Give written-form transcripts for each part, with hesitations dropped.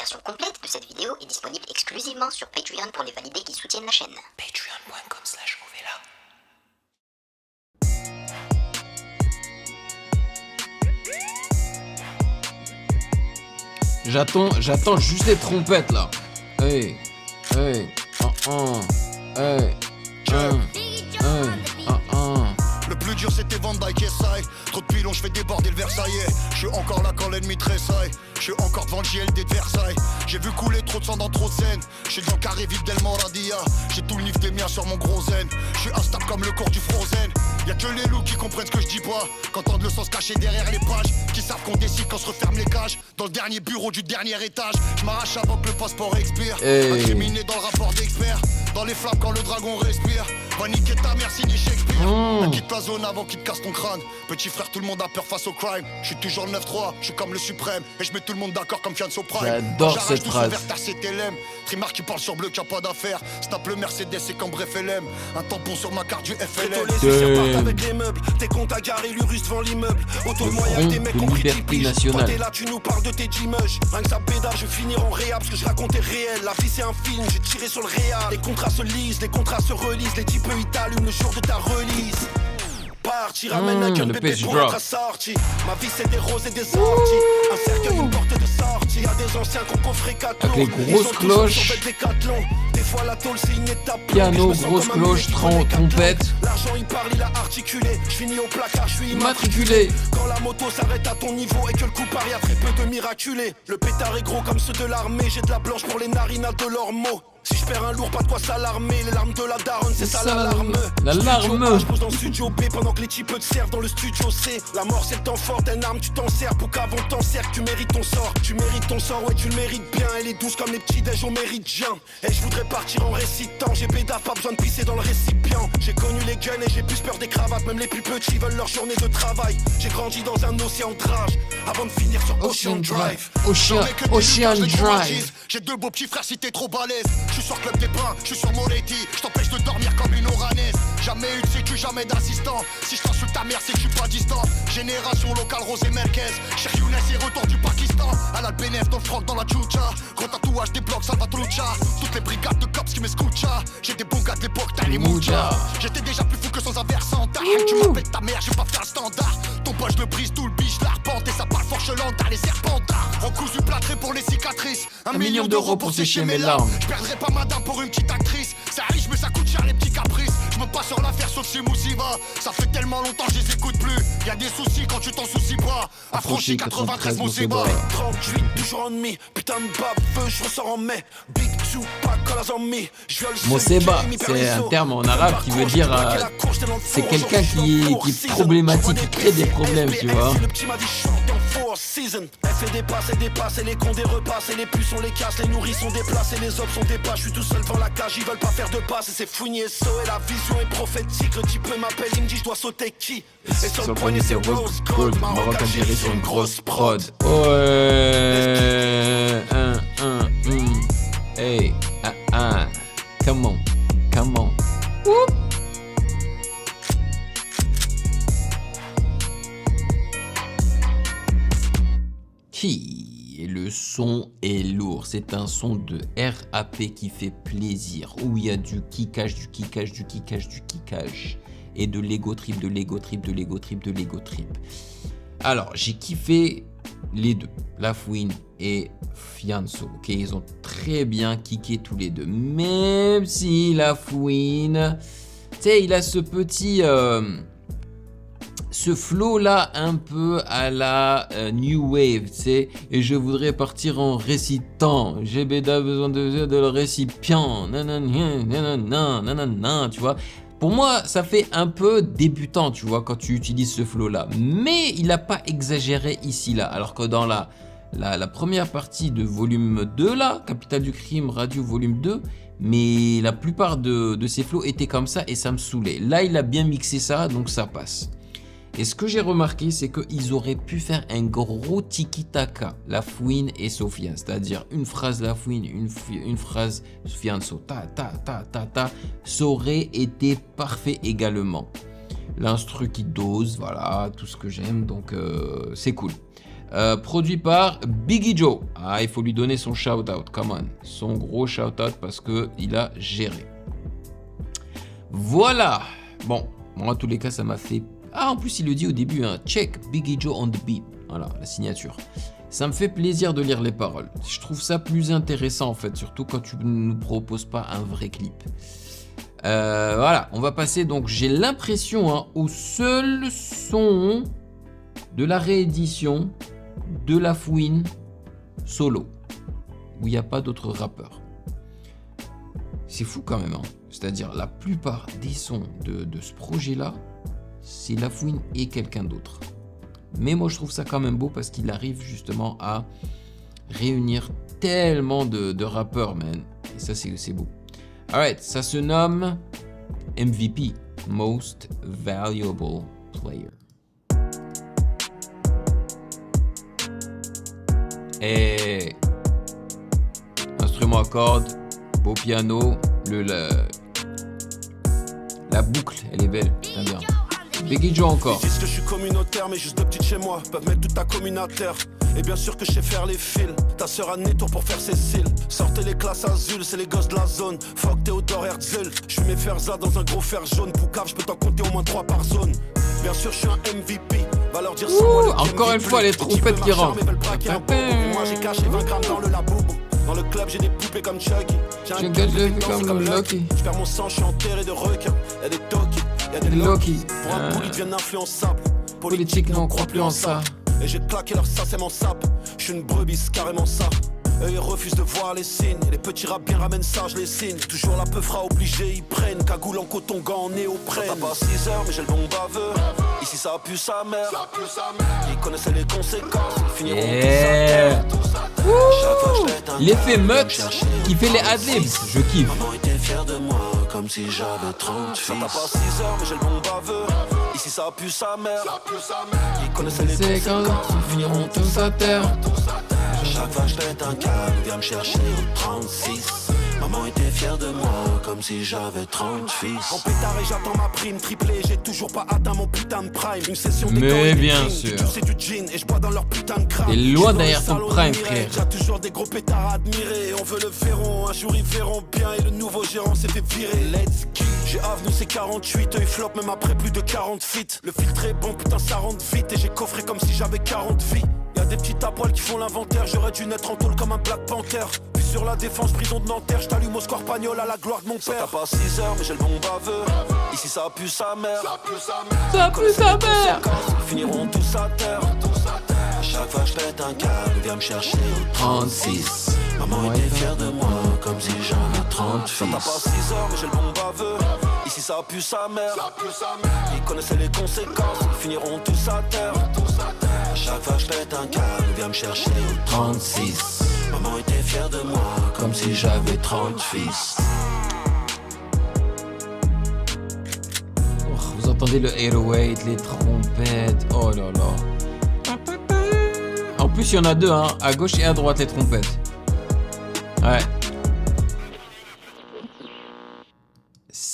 version complète de cette vidéo est disponible exclusivement sur Patreon pour les validés qui soutiennent la chaîne. Patreon.com/Ovela. J'attends juste les trompettes là. Hey, hey, hey, Le plus dur c'était Van Dyke et Sai. Trop de pilons, je fais déborder le Versaillais. Je suis encore là quand l'ennemi tressaille. Je suis encore devant le JLD de Versailles. J'ai vu couler trop de sang dans trop de scènes. Je suis dans le carré vide d'El Moradia. J'ai tout le nif des miens sur mon gros zen. Je suis instable comme le cours du Frozen. Y'a que les loups qui comprennent ce que je dis pas. Qu'entendent le son se cacher derrière les pages. Qui savent qu'on décide quand se referme les cages. Dans le dernier bureau du dernier étage. Je m'arrache avant que le passeport expire. Incriminé dans le rapport d'expert. Dans les flammes quand le dragon respire. Va niquer ta mère signé Shakespeare. Quitte la zone avant qu'il te casse ton crâne. Petit frère, tout le monde a peur face au crime. Je suis toujours le 9-3, je suis comme le suprême. Et je mets tout le monde d'accord comme Fianso Prime. J'adore cette phrase. Trimar qui parle sur bleu qui a pas d'affaires. Snap le Mercedes et cambré FLM. Un tampon sur ma carte du FLM. Avec les meubles, tes comptes à garer l'urus devant l'immeuble. Autour de moi y'a des mecs compris qui pigent. Toi t'es là, tu nous parles de tes G-mush. Rien que ça pédale, je vais finir en réa parce que je racontais réel. La vie c'est un film, j'ai tiré sur le réal. Les contrats se lisent, les contrats se relisent. Les types ils t'allument le jour de ta release. Parti, ramène un gun bébé pour être assorti. Ma vie c'est des roses et des orties. Un cercueil, une porte de sortie. Y'a des anciens qu'on coffrait 4 lots. Avec les grosses cloches. Des fois la tôle c'est une étape. Piano, grosse cloche, trompette. L'argent il parle, il a articulé. Je finis au placard, je suis immatriculé. Quand la moto s'arrête à ton niveau et que le coup part, y'a très peu de miraculés. Le pétard est gros comme ceux de l'armée. J'ai de la blanche pour les narines de leurs mots. Si je perds un lourd, pas de quoi s'alarmer. Les larmes de la daronne, c'est ça l'alarme. L'alarme. Je pose dans le studio B pendant que les types te servent dans le studio C. La mort c'est le temps fort d'une arme, tu t'en sers pour qu'avant t'en sers. Tu mérites ton sort, tu mérites ton sort, ouais tu le mérites bien. Elle est douce comme les petits déj, on mérite bien. Et je voudrais partir en récitant. J'ai pédaf, pas besoin de pisser dans le récipient. J'ai connu les guns et j'ai plus peur des cravates. Même les plus petits veulent leur journée de travail. J'ai grandi dans un océan de rage avant de finir sur Ocean Drive. Ocean Drive. J'ai deux beaux petits frères si t'es trop balèze. Je suis sur Club des Pins, je suis sur Moretti. Je t'empêche de dormir comme une oranaise. Jamais eu de sécu, jamais d'assistant. Si je t'insulte ta mère, c'est que je suis pas distant. Génération locale, Rosé Merquez. Cheikh Younes et retour du Pakistan. À la BNF, dans le froc, dans la tchoucha. Gros tatouage des blocs, Salvatrucha. Toutes les brigades de cops qui m'escouchent. J'ai des bons gars de l'époque, t'as les moucha. J'étais déjà plus fou que sans un versant. Tu m'appelles ta mère, j'ai pas fait un standard. Ton poche le brise, tout le biche, l'arpente. Et ça parle forchelant, t'as les serpentards. Recousu plâtré pour les cicatrices. Un million d'euros pour sécher mes larmes. Je perdrai pas ma dame pour une petite actrice. Ça riche mais ça coûte cher les petits caprices. Je me passe sur l'affaire sauf si Moussiva. Ça fait tellement longtemps que je les écoute plus. Y'a des soucis quand tu t'en soucies pas. Affranchi 93 Moussiba. 38 toujours en demi. Putain de bave, je ressors en mai. Big two, pas collas en mi. Moussiba, c'est un terme en arabe qui veut dire c'est quelqu'un qui est problématique, qui crée des problèmes, tu vois. Le petit m'a dit chante en four season. Elle fait des passes, elle dépasse, et les cons des repasse. Et les puces on les casse, les nourris sont déplacés. Les hommes sont des pas, je suis tout seul devant la cage. Ils veulent pas faire de passe et c'est fouigné so. Et la vision est prophétique. Le type m'appelle, il me dit je dois sauter qui. Et sur le poignet c'est Rose Gold. Maroc Algérie sur une grosse prod. Ouais. Hey. Come on. Whoop. Et le son est lourd, c'est un son de RAP qui fait plaisir, où il y a du kickage, et de l'ego trip. Alors, j'ai kiffé les deux, Lafouine et Fianso, ok, ils ont très bien kické tous les deux, même si Lafouine, tu sais, il a ce petit... ce flow là un peu à la new wave, tu sais, et je voudrais partir en récitant, j'ai besoin de le récipient, nanana, tu vois. Pour moi, ça fait un peu débutant, tu vois, quand tu utilises ce flow là, mais il n'a pas exagéré ici là, alors que dans la première partie de volume 2 là, Capitale du Crime, Radio volume 2, mais la plupart de ces flows étaient comme ça et ça me saoulait. Là, il a bien mixé ça, donc ça passe. Et ce que j'ai remarqué, c'est qu'ils auraient pu faire un gros tiki-taka, Lafouine et Sofiane. C'est-à-dire une phrase Lafouine, une phrase Fianso, ta. Ça aurait été parfait également. L'instru qui dose, voilà, tout ce que j'aime, donc c'est cool. Produit par Biggie Joe. Ah, il faut lui donner son shout-out, come on. Son gros shout-out parce qu'il a géré. Voilà. Bon, moi, en tous les cas, ça m'a fait... Ah, en plus, il le dit au début, hein. Check Biggie Joe on the beat. Voilà, la signature. Ça me fait plaisir de lire les paroles. Je trouve ça plus intéressant, en fait, surtout quand tu ne nous proposes pas un vrai clip. Voilà, on va passer, donc, j'ai l'impression, hein, au seul son de la réédition de La Fouine solo, où il n'y a pas d'autres rappeurs. C'est fou quand même, hein. C'est-à-dire la plupart des sons de ce projet-là, c'est La Fouine et quelqu'un d'autre. Mais moi je trouve ça quand même beau parce qu'il arrive justement à réunir tellement de rappeurs, man. Et ça c'est beau. Alright, ça se nomme MVP, Most Valuable Player. Et instrument à cordes, beau piano, la boucle, elle est belle, très bien. Biggie Joe encore. Ils disent que je suis communautaire, mais juste deux petites chez moi peuvent mettre toute ta commune à terre. Et bien sûr que je sais faire les fils. Ta sœur a né tour pour faire ses cils. Sortez les classes azules, c'est les gosses de la zone. Fuck Théodore Herzl. Je suis mes Ferza dans un gros fer jaune. Poucave, je peux t'en compter au moins 3 par zone. Bien sûr, je suis un MVP. Va leur dire encore une fois, les trompettes qui rentrent. Moi, j'ai caché 20 grammes dans le laboubou. Dans le club, j'ai des poupées comme Chucky. J'ai un comme Lucky. Je perds mon sang, je suis enterré de requins. Y'a des Toki, y'a des Loki. Pour un pouls, ils deviennent influençables. Politique, non, on croit plus en ça. Et j'ai claqué leur ça, c'est mon sap. Je suis une brebis, carrément ça. Eux ils refusent de voir les signes. Et les petits rats bien ramènent ça, je les signe. Toujours la peu fera obligé, ils prennent. Cagoule en coton, gants en néoprène. Ça t'a pas 6 heures, mais j'ai le bon baveux. Ici ça a pu sa mère. Ils connaissaient les conséquences. Ils finiront tous à terre. L'effet meute qui fait les adlibs, je kiffe. Maman était fière de moi, comme si j'avais 30 fils. Ça t'a pas 6 heures, mais j'ai le bon baveux. Ici ça a pu sa mère. Ils connaissaient les conséquences. Ils finiront tous à terre. Chaque fois je pète un câble, viens me chercher au 36. Maman était fière de moi, comme si j'avais 30 fils. En pétard et j'attends ma prime triplée. J'ai toujours pas atteint mon putain de prime. Une session mais bien sûr. C'est du gin et je bois dans leur putain de crâne. T'es loin derrière ton prime, frère. J'ai toujours des gros pétards à admirer. On veut le verron, un jour ils verront bien. Et le nouveau gérant s'est fait virer. Let's go. J'ai avenue c'est 48, eux ils flop même après plus de 40 feet. Le filtre est bon, putain ça rentre vite. Et j'ai coffré comme si j'avais 40 vies. Y'a des petits à poil qui font l'inventaire. J'aurais dû naître en tôle comme un Black Panther. Puis sur la défense, prison de Nanterre. J't'allume au score pagnol à la gloire de mon père. Ça t'a pas 6 heures, mais j'ai le bon baveux. Ici ça a pu sa mère. Ça a pu sa mère. Ils finiront tous à terre. À chaque fois je pète un câble, viens me chercher au 36. Maman était fière de moi, comme si j'avais 30 fils. Ça t'a pas 6 heures, mais j'ai le bon baveux. Ici ça a pu sa mère. Ils connaissaient les conséquences. Ils finiront tous à terre. À chaque fois je pète un câble, viens me chercher au 36. Maman était fière de moi, comme si j'avais 30 fils. Oh, vous entendez le 808, les trompettes. Oh là là. En plus, il y en a deux, hein, à gauche et à droite, les trompettes. Ouais.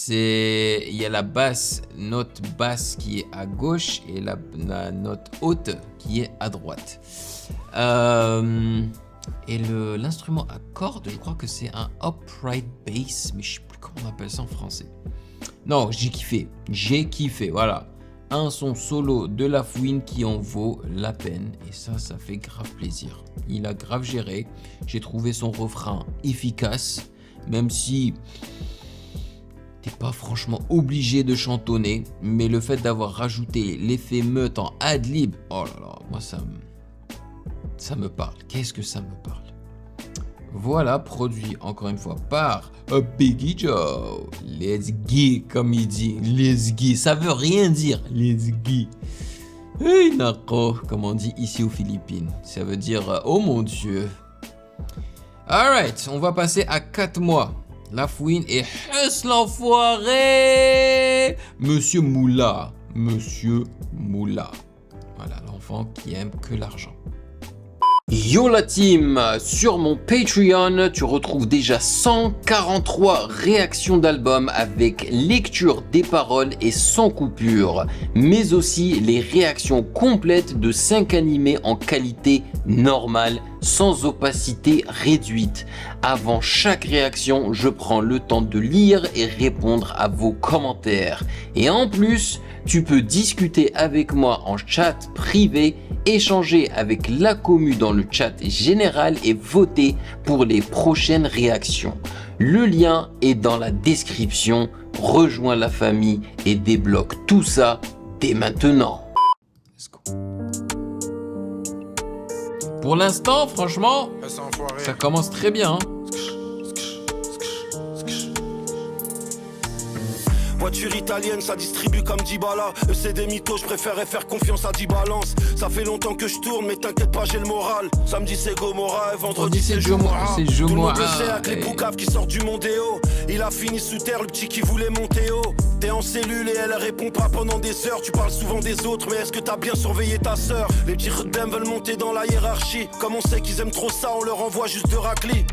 Il y a la basse, note basse qui est à gauche et la note haute qui est à droite. Et l'instrument à cordes, je crois que c'est un upright bass, mais je sais plus comment on appelle ça en français. Non, j'ai kiffé, voilà. Un son solo de La Fouine qui en vaut la peine. Et ça fait grave plaisir. Il a grave géré. J'ai trouvé son refrain efficace, même si t'es pas franchement obligé de chantonner. Mais le fait d'avoir rajouté l'effet meute en ad-lib, oh là là, moi ça me parle. Qu'est-ce que ça me parle? Voilà, produit encore une fois par Biggie Joe. Let's go, comme il dit. Let's go. Ça veut rien dire. Let's go. Hey, nako, comme on dit ici aux Philippines. Ça veut dire oh mon Dieu. Alright, on va passer à 4 mois. La Fouine et Huss l'enfoiré. Monsieur Moula. Voilà, l'enfant qui aime que l'argent. Yo la team, sur mon Patreon, tu retrouves déjà 143 réactions d'albums avec lecture des paroles et sans coupure, mais aussi les réactions complètes de 5 animés en qualité normale, sans opacité réduite. Avant chaque réaction, je prends le temps de lire et répondre à vos commentaires. Et en plus, tu peux discuter avec moi en chat privé, échanger avec la commu dans le chat général et voter pour les prochaines réactions. Le lien est dans la description. Rejoins la famille et débloque tout ça dès maintenant. Let's go. Pour l'instant, franchement, ça commence très bien. Hein. Voiture italienne, ça distribue comme Dybala. C'est des mythos, je préférais faire confiance à 10 balances. Ça fait longtemps que je tourne, mais t'inquiète pas, j'ai le moral. Samedi c'est Gomorrah et vendredi c'est Jomora. C'est Tout le monde Jomora. le sait, avec les boucaves qui sortent du Mondéo. Il a fini sous terre, le petit qui voulait monter haut. T'es en cellule et elle répond pas pendant des heures. Tu parles souvent des autres, mais est-ce que t'as bien surveillé ta sœur? Les petits redem veulent monter dans la hiérarchie. Comme on sait qu'ils aiment trop ça, on leur envoie juste de raclis.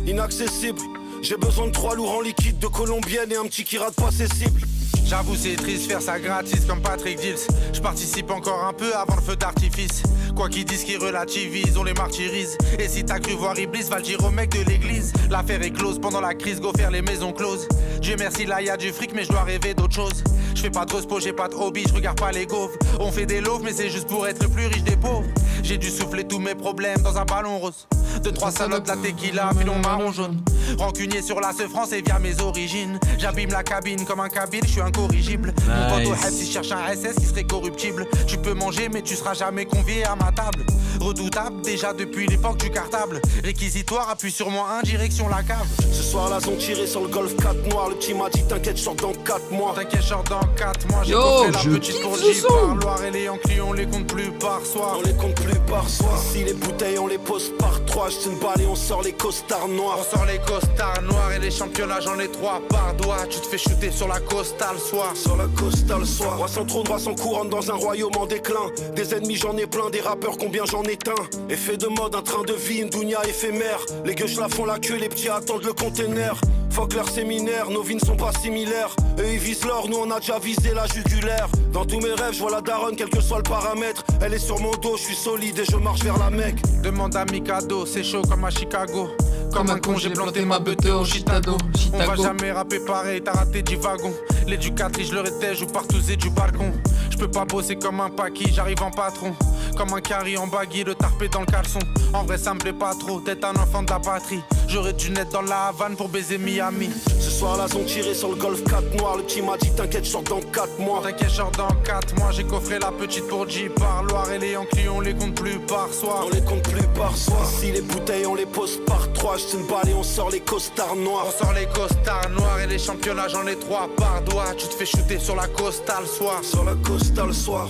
Inaccessible. J'ai besoin de 3 lourds en liquide, de colombienne et un petit qui rate pas ses cibles. J'avoue c'est triste faire ça gratis comme Patrick Dills. Je participe encore un peu avant le feu d'artifice. Quoi qu'ils disent qu'ils relativisent, on les martyrise. Et si t'as cru voir Iblis, va le dire au mec de l'église. L'affaire est close pendant la crise, go faire les maisons closes. Dieu merci là y'a du fric mais je dois rêver d'autre chose. Je fais pas de respo, j'ai pas de hobby, je regarde pas les gaufres. On fait des loaves mais c'est juste pour être le plus riche des pauvres. J'ai dû souffler tous mes problèmes dans un ballon rose. 2-3 salopes, la tequila, filon marron jaune. Rancunier sur la France et via mes origines. J'abîme la cabine comme un kabyle, je suis incorrigible. Mon pote au Hess, il cherche un SS qui serait corruptible. Tu peux manger mais tu seras jamais convié à ma table. Redoutable déjà depuis l'époque du cartable. Réquisitoire, appuie sur moi 1, direction la cave. Ce soir là, ont tiré sur le Golf 4 noir. Le petit m'a dit t'inquiète, je sors dans 4 mois. T'inquiète, je sors dans 4 mois. J'ai Yo, coffré la je petite pour kiffe ce son. par Loire et les Yankees, on les compte plus par soir. On les compte plus par soir. Si les bouteilles on les pose par 3, je une balle et on sort les costards noirs. On sort les costards noirs et les championnats, j'en ai 3 par doigt. Tu te fais shooter sur la costa le soir. Sur la costa le soir. Roi sans trône, roi sans couronne dans un royaume en déclin. Des ennemis j'en ai plein, des rappeurs combien j'en éteins. Effet de mode, un train de vie, une dounia éphémère. Les gueuches la font la queue, les petits attendent le container. Fuck leur séminaire, nos vies ne sont pas similaires. Eux ils visent l'or, nous on a déjà visé la jugulaire. Dans tous mes rêves, je vois la daronne, quel que soit le paramètre. Elle est sur mon dos, je suis solide et je marche vers la Mecque. Demande à Mikado, c'est chaud comme à Chicago. Comme un con, j'ai planté ma beute au Chitado. On va jamais rapper pareil, t'as raté du wagon. L'éducatrice, je leur étais, joue partout et du balcon. Je peux pas bosser comme un paquis, j'arrive en patron. Comme un carry en baggy, le tarpé dans le caleçon. En vrai, ça me plaît pas trop d'être un enfant de la patrie. J'aurais dû naître dans la Havane pour baiser Miami. Ce soir là, ont tiré sur le Golf 4 noir. Le petit m'a dit t'inquiète, je sors dans 4 mois. T'inquiète, je sors dans 4 mois. J'ai coffré la petite pour J par Loire et les Yankees, on les compte plus par soir. On les compte plus par soir. Si les bouteilles on les pose par 3, je une balle et on sort les costards noirs. On sort les costards noirs et les championnats, j'en ai 3 par doigt. Tu te fais shooter sur la costa le soir. Sur la costa le soir.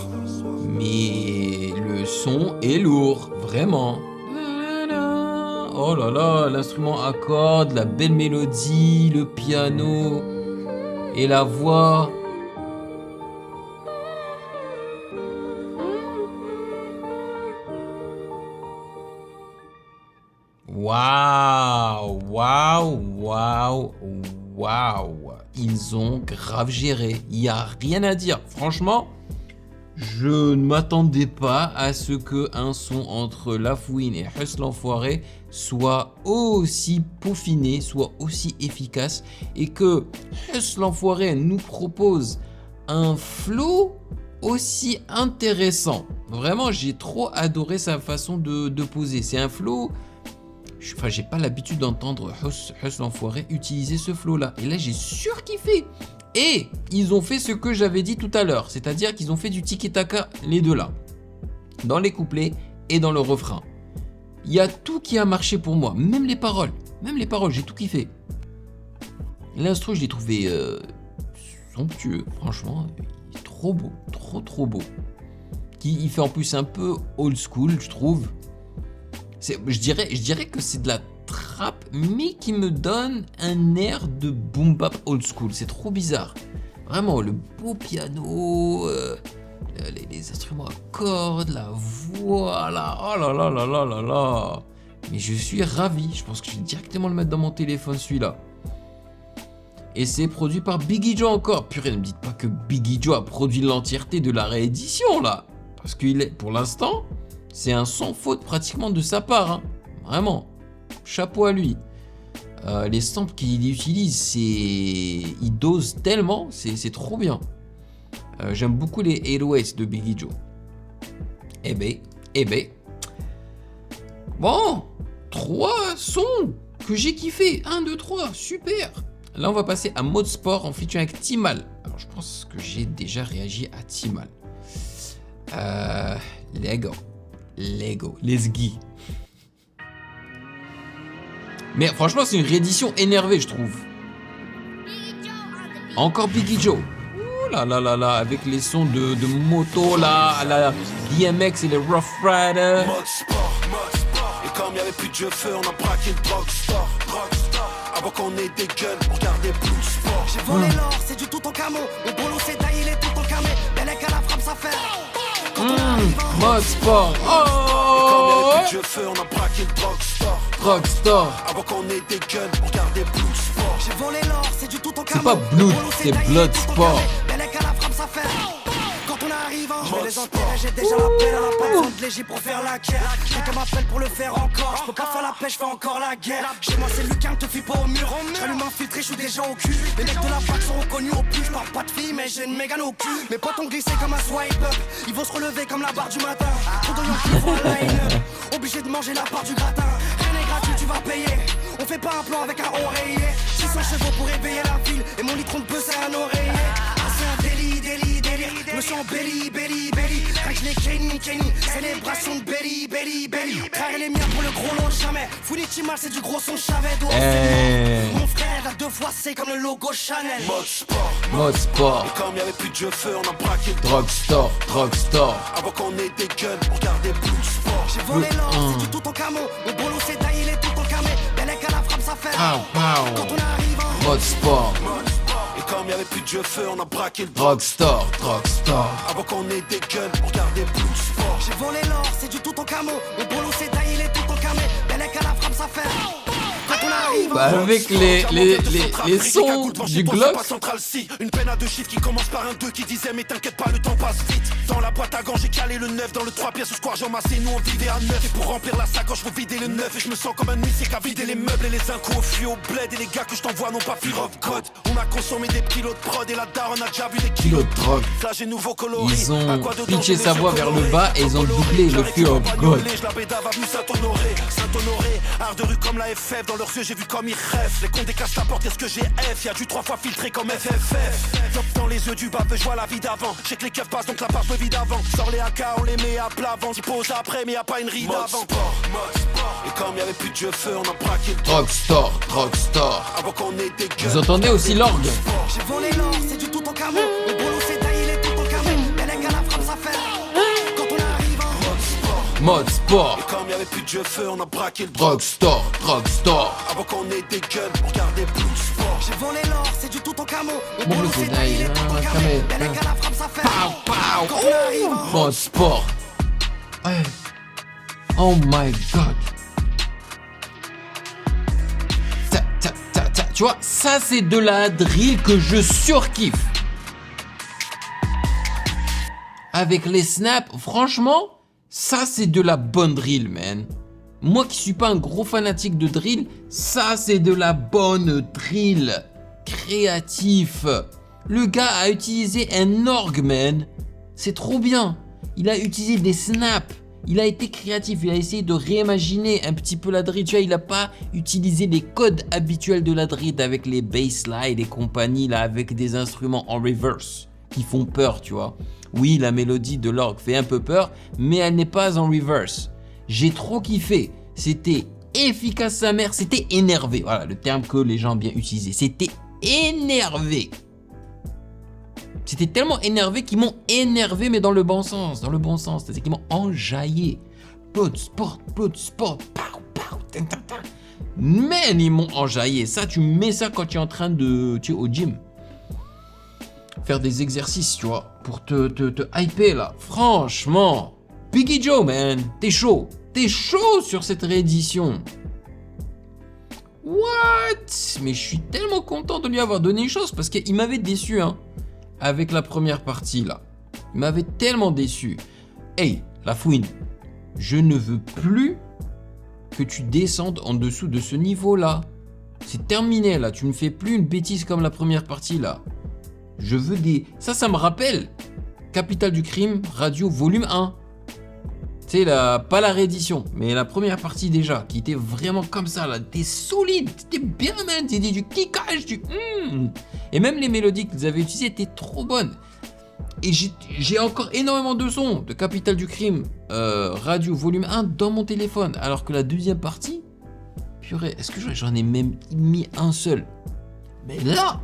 Mais le son est lourd, vraiment. Oh là là, l'instrument à cordes, la belle mélodie, le piano et la voix. Waouh, waouh, waouh, waouh. Ils ont grave géré. Il n'y a rien à dire. Franchement, je ne m'attendais pas à ce qu'un son entre Lafouine et Huss l'Enfoiré soit aussi peaufiné, soit aussi efficace et que Huss l'Enfoiré nous propose un flow aussi intéressant. Vraiment, j'ai trop adoré sa façon de poser. C'est un flow... Enfin, j'ai pas l'habitude d'entendre Huss l'Enfoiré utiliser ce flow-là. Et là, j'ai surkiffé. Et ils ont fait ce que j'avais dit tout à l'heure, c'est-à-dire qu'ils ont fait du tiki-taka, les deux là, dans les couplets et dans le refrain. Il y a tout qui a marché pour moi, même les paroles, j'ai tout kiffé. L'instru, je l'ai trouvé somptueux, franchement, il est trop beau, trop beau. Il fait en plus un peu old school, je trouve. Je dirais que c'est de la trap, mais qui me donne un air de boom bap old school. C'est trop bizarre. Vraiment, le beau piano, les instruments à cordes, la voix, là, oh là là là là là là. Mais je suis ravi, je pense que je vais directement le mettre dans mon téléphone celui-là. Et c'est produit par Biggie Joe encore. Purée, ne me dites pas que Biggie Joe a produit l'entièreté de la réédition là. Parce qu'il est, pour l'instant, c'est un sans faute pratiquement de sa part. Hein. Vraiment, chapeau à lui. Les samples qu'il utilise, il dose tellement, c'est trop bien. J'aime beaucoup les 808 de Biggie Joe. Eh ben. Bon, 3 sons que j'ai kiffé. 1, 2, 3, super. Là, on va passer à Mode Sport en featuring avec Timal. Alors, je pense que j'ai déjà réagi à Timal. Lego, let's go. Mais franchement, c'est une réédition énervée, je trouve. Encore Biggie Joe. Ouh là là là là, avec les sons de moto là, à la DMX et les Rough Rider. Mode sport. Et comme y'avait plus de jeu feu, on a braqué le drugstore. Avant qu'on ait des guns, on regardait Blue Sport. J'ai volé l'or, c'est du tout en camo. Mon boulot c'est taillé, il est tout en camé. Bellec à la frappe, ça fait. Mode sport. Comme y'avait Oh, plus de jeu feu, on a braqué le drugstore. Drugstore. Avant qu'on ait des guns, on regardait Blue Sport. J'ai volé l'or, c'est du tout en camo. C'est pas Blood, c'est Blood Sport. Bellec à la frappe, ça fait. Quand on arrive, je vais les enterrer, j'ai déjà la pelle à la pas besoin de léger pour faire la guerre. Quelqu'un m'appelle pour le faire encore, je peux pas faire la pêche, je fais encore la guerre. Chez moi c'est Lucas, te fie pas au mur. J'allume infiltré, je suis déjà au cul. Les mecs de la fac sont reconnus au plus, je parle pas de filles mais j'ai une mégane au cul. Mes potes ont glissé comme un swipe up, ils vont se relever comme la barre du matin. Trop de gens qui font un line-up, obligé de manger la part du gratin. Rien n'est gratuit, tu vas payer. On fait pas un plan avec un oreiller. 600 chevaux pour éveiller la ville, et mon litron de bœuf c'est un oreiller. Ah c'est un délire. Je me sens belly. Quand je l'ai Kenny, célébration de belly. Frère et les miens pour le gros lot jamais. Fouini Timal, c'est du gros son Chavez. Mon frère a 2 fois C comme le logo Chanel. Mode sport. Et comme y'avait plus de jeu feu, on a braqué le Drugstore. Avant qu'on ait des guns, on regardait Blue Sport. J'ai volé l'or, c'est du tout en camo. Mon boulot c'est taillé, il est tout en camé. Bellec à la frappe, ça fait. Quand on arrive en Mode sport. Et comme y'avait plus de jeu feu, on a braqué le Drugstore. Avant qu'on ait des guns, on regardait Blue Sport. J'ai volé l'or, c'est du tout en camo. Mon boulot c'est taillé, il est tout en camé. Bellec à la frappe, ça fait. Quand on arrive Bah, avec les sons du Glock. Une peine à 2 chiffres qui commence par un 2 qui disait mais t'inquiète pas, le temps passe vite. Dans la boîte à gants j'ai calé le 9. Dans le 3 pièces au square j'ai emassé, nous on vivait à 9. Et pour remplir la sacoche faut vider le 9. Et je me sens comme un huissier qui a vidé les meubles. Et les incous au fui au bled. Et les gars que je t'envoie n'ont pas Fear of God. On a consommé des kilos de prod. Et la daronne a déjà vu des kilos de drogue. Là j'ai nouveau coloris. Ils ont pitché sa voix vers le bas et ils ont doublé le Fear of God. Je la bédave avenue Saint-Honoré, art de rue comme la FF. Dans leurs yeux j'ai vu comme ils rêvent. Les cons décassent la porte, est-ce que j'ai F? Y'a du 3 fois filtré comme FFF. Top dans les yeux du bas, je vois la vie d'avant. Je sais que les keufs passent donc la part je me vide avant. Sors les AK, on les met à plat avant. J'y pose après mais y'a pas une ride avant. Et comme y'avait plus de jeu feu, on a braqué le Drugstore. avant qu'on ait des guns. Vous entendez aussi l'orgue. J'ai volé l'or, c'est du tout en camo. Mon boulot c'est taillé, il est tout en camé. Bellec à la frappe, ça fait. Quand on arrive en Mode sport. Et comme y'avait plus de jeu feu, on a braqué le Drugstore. avant qu'on ait des guns, on regardait Blue Sport. J'ai volé l'or, c'est du tout en camo. Mon Bon, boulot le c'est taillé, il est tout en camé. camé. Bellec à la frappe, ça fait. Quand on arrive en Mode sport. Ouais. Oh my god. Tu vois, ça c'est de la drill que je surkiffe. Avec les snaps, franchement, ça c'est de la bonne drill, man. Moi qui suis pas un gros fanatique de drill, ça c'est de la bonne drill. Créatif. Le gars a utilisé un orgue, man. C'est trop bien. Il a utilisé des snaps. Il a été créatif, il a essayé de réimaginer un petit peu la drill. Tu vois, il n'a pas utilisé les codes habituels de la drill avec les bassline et compagnie, là, avec des instruments en reverse qui font peur, tu vois. Oui, la mélodie de l'orgue fait un peu peur, mais elle n'est pas en reverse. J'ai trop kiffé. C'était efficace sa mère, c'était énervé. Voilà, le terme que les gens ont bien utilisé. C'était énervé. C'était tellement énervé qu'ils m'ont énervé, mais dans le bon sens. C'est-à-dire qu'ils m'ont enjaillé. Blood sport, pow, tin, tin, tin. Man, ils m'ont enjaillé. Ça, tu mets ça quand tu es en train de... Tu es au gym. Faire des exercices, tu vois. pour te hyper là. Franchement, Biggie Joe, man, t'es chaud. T'es chaud sur cette réédition. What? Mais je suis tellement content de lui avoir donné une chance parce qu'il m'avait déçu, hein, avec la première partie là. Il m'avait tellement déçu. Hey, la fouine, je ne veux plus que tu descendes en dessous de ce niveau-là. C'est terminé là, tu ne fais plus une bêtise comme la première partie là. Je veux des... Ça me rappelle Capitale du Crime, Radio Volume 1. Tu sais, pas la réédition, mais la première partie déjà, qui était vraiment comme ça là. T'es solide, t'es bien, man, t'es du kickage, Et même les mélodies qu'ils avaient utilisées étaient trop bonnes. Et j'ai encore énormément de sons de Capitale du Crime, Radio Volume 1 dans mon téléphone. Alors que la deuxième partie, purée, est-ce que j'en ai même mis un seul? Mais là,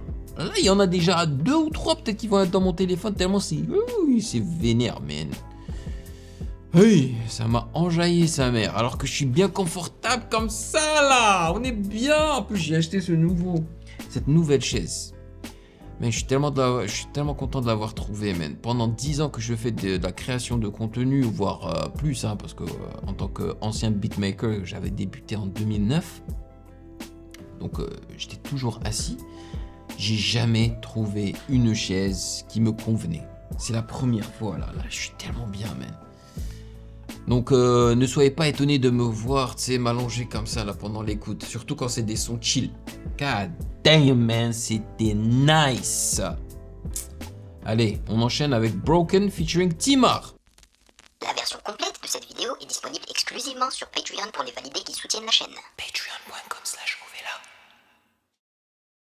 il y en a déjà 2 ou 3 peut-être qui vont être dans mon téléphone tellement c'est vénère, man. Oui, ça m'a enjaillé sa mère. Alors que je suis bien confortable comme ça là. On est bien. En plus, j'ai acheté cette nouvelle chaise. Mais je suis tellement content de l'avoir trouvé, man. Pendant 10 ans que je fais de la création de contenu, voire plus, hein, parce que en tant qu'ancien beatmaker, j'avais débuté en 2009. Donc j'étais toujours assis. J'ai jamais trouvé une chaise qui me convenait. C'est la première fois là, je suis tellement bien, man. Donc ne soyez pas étonnés de me voir, tu sais, m'allonger comme ça là pendant l'écoute, surtout quand c'est des sons chill. God damn, man, c'était nice. Allez, on enchaîne avec Broken featuring Timar. La version complète de cette vidéo est disponible exclusivement sur Patreon pour les validés qui soutiennent la chaîne. Patreon.com/.